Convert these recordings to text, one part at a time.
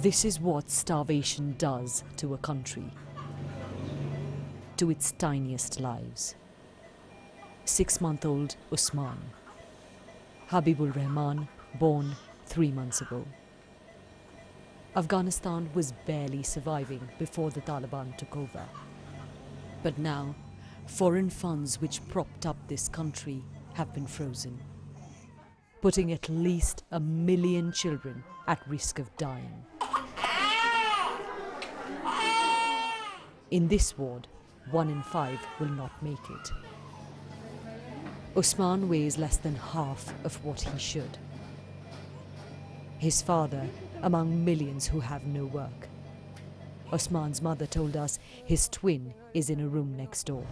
This is what starvation does to a country, to its tiniest lives. 6-month-old Usman, Habibur Rahman, born 3 months ago. Afghanistan was barely surviving before the Taliban took over. But now, foreign funds which propped up this country have been frozen, putting at least 1 million children at risk of dying. In this ward, 1 in 5 will not make it. Usman weighs less than half of what he should. His father among millions who have no work. Usman's mother told us his twin is in a room next door.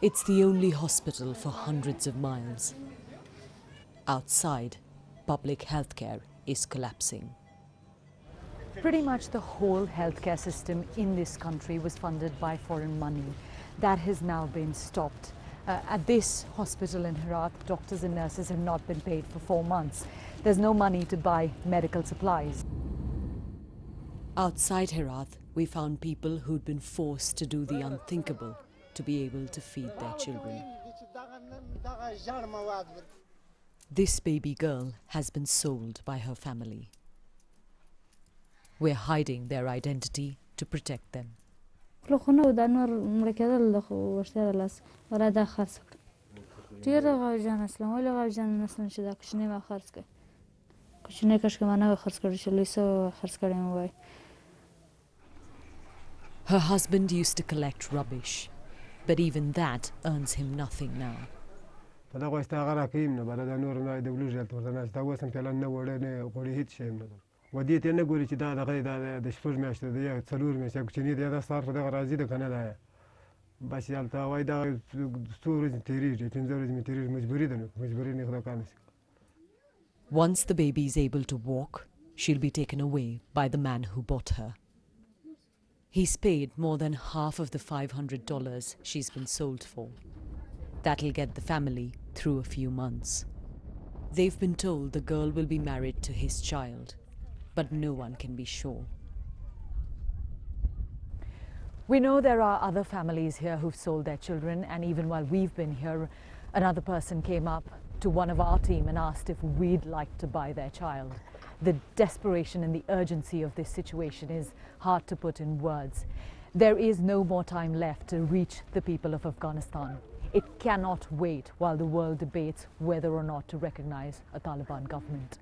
It's the only hospital for hundreds of miles. Outside, public healthcare is collapsing. Pretty much the whole healthcare system in this country was funded by foreign money. That has now been stopped. At this hospital in Herat, doctors and nurses have not been paid for 4 months. There's no money to buy medical supplies. Outside Herat, we found people who'd been forced to do the unthinkable to be able to feed their children. This baby girl has been sold by her family. We're hiding their identity to protect them. Her husband used to collect rubbish, but even that earns him nothing now. Once the baby is able to walk, she'll be taken away by the man who bought her. He's paid more than half of the $500 she's been sold for. That'll get the family through a few months. They've been told the girl will be married to his child, but no one can be sure. We know there are other families here who've sold their children, and even while we've been here, another person came up to one of our team and asked if we'd like to buy their child. The desperation and the urgency of this situation is hard to put in words. There is no more time left to reach the people of Afghanistan. It cannot wait while the world debates whether or not to recognize a Taliban government.